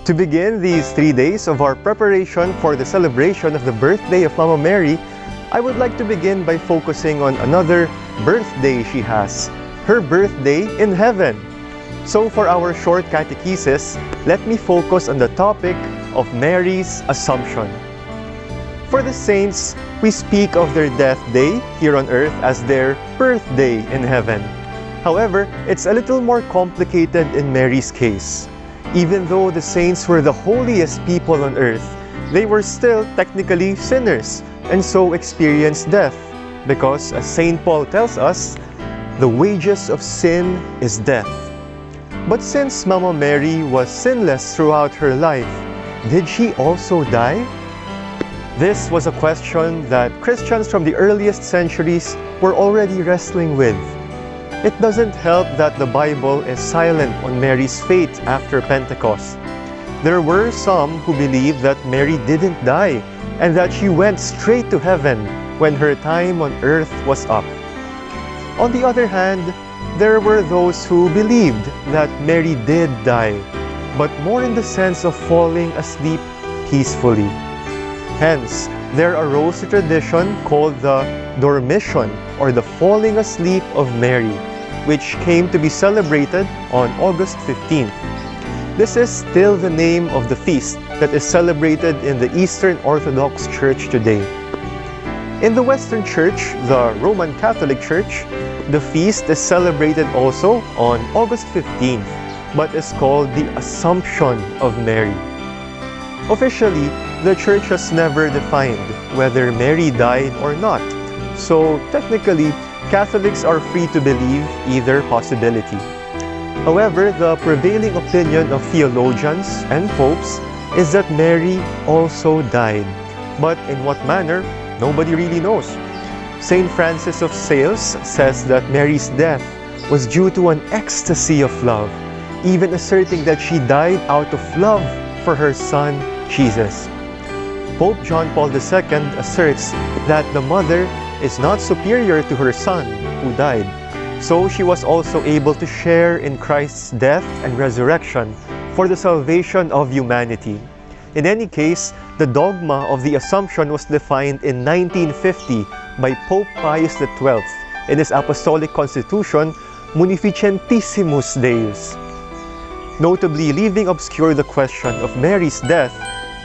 To begin these 3 days of our preparation for the celebration of the birthday of Mama Mary, I would like to begin by focusing on another birthday she has, her birthday in heaven. So for our short catechesis, let me focus on the topic of Mary's Assumption. For the saints, we speak of their death day here on earth as their birthday in heaven. However, it's a little more complicated in Mary's case. Even though the saints were the holiest people on earth, they were still technically sinners and so experienced death, because as St. Paul tells us, the wages of sin is death. But since Mama Mary was sinless throughout her life, did she also die? This was a question that Christians from the earliest centuries were already wrestling with. It doesn't help that the Bible is silent on Mary's fate after Pentecost. There were some who believed that Mary didn't die and that she went straight to heaven when her time on earth was up. On the other hand, there were those who believed that Mary did die, but more in the sense of falling asleep peacefully. Hence, there arose a tradition called the Dormition, or the falling asleep of Mary, which came to be celebrated on August 15th. This is still the name of the feast that is celebrated in the Eastern Orthodox Church today. In the Western Church, the Roman Catholic Church, the feast is celebrated also on August 15th, but is called the Assumption of Mary. Officially, the Church has never defined whether Mary died or not, so technically, Catholics are free to believe either possibility. However, the prevailing opinion of theologians and popes is that Mary also died, but in what manner, nobody really knows. Saint Francis of Sales says that Mary's death was due to an ecstasy of love, even asserting that she died out of love for her son, Jesus. Pope John Paul II asserts that the mother is not superior to her son who died, so she was also able to share in Christ's death and resurrection for the salvation of humanity. In any case, the dogma of the Assumption was defined in 1950 by Pope Pius XII in his Apostolic Constitution, Munificentissimus Deus. Notably, leaving obscure the question of Mary's death,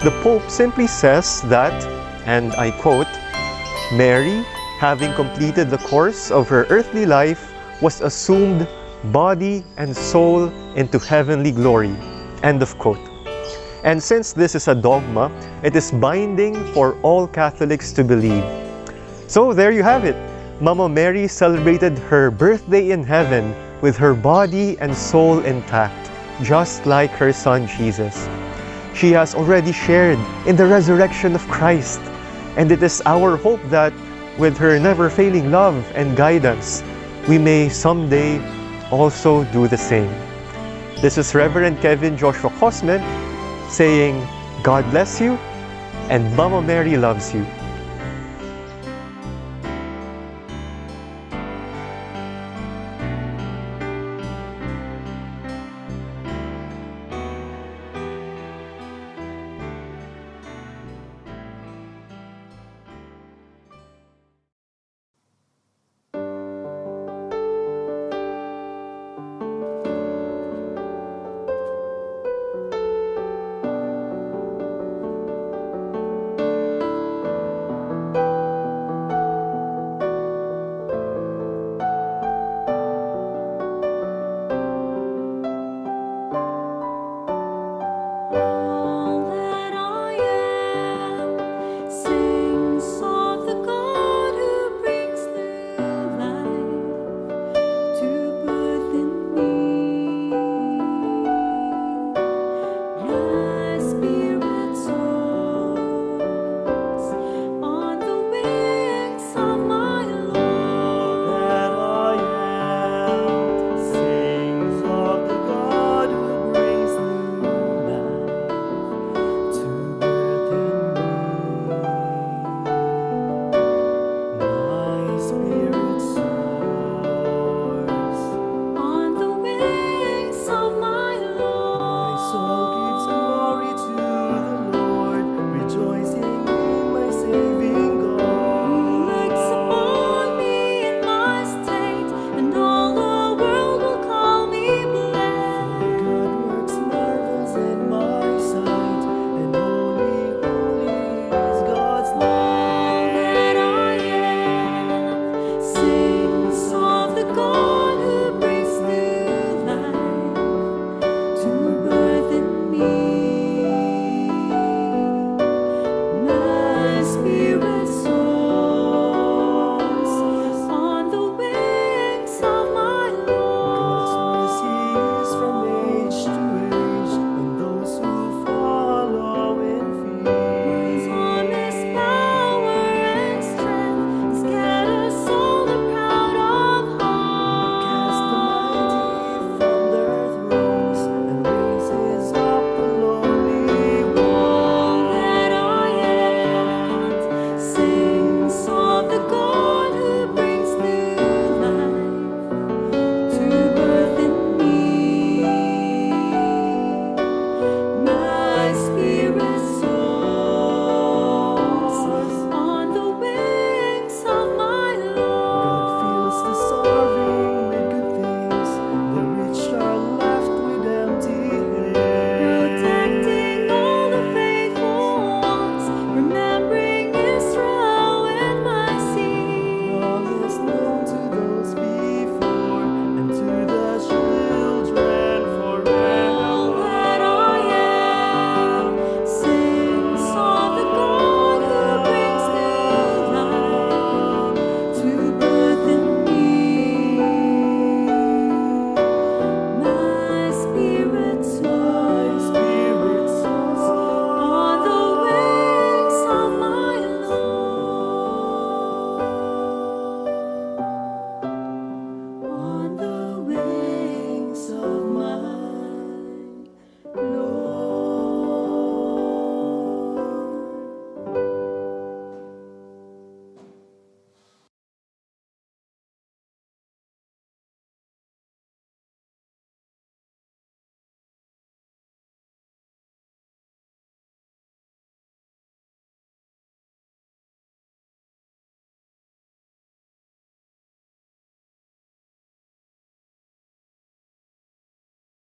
the Pope simply says that, and I quote, "Mary, having completed the course of her earthly life, was assumed body and soul into heavenly glory." End of quote. And since this is a dogma, it is binding for all Catholics to believe. So there you have it. Mama Mary celebrated her birthday in heaven with her body and soul intact, just like her son Jesus. She has already shared in the resurrection of Christ, and it is our hope that with her never-failing love and guidance, we may someday also do the same. This is Reverend Kevin Joshua Cosme saying, God bless you, and Mama Mary loves you.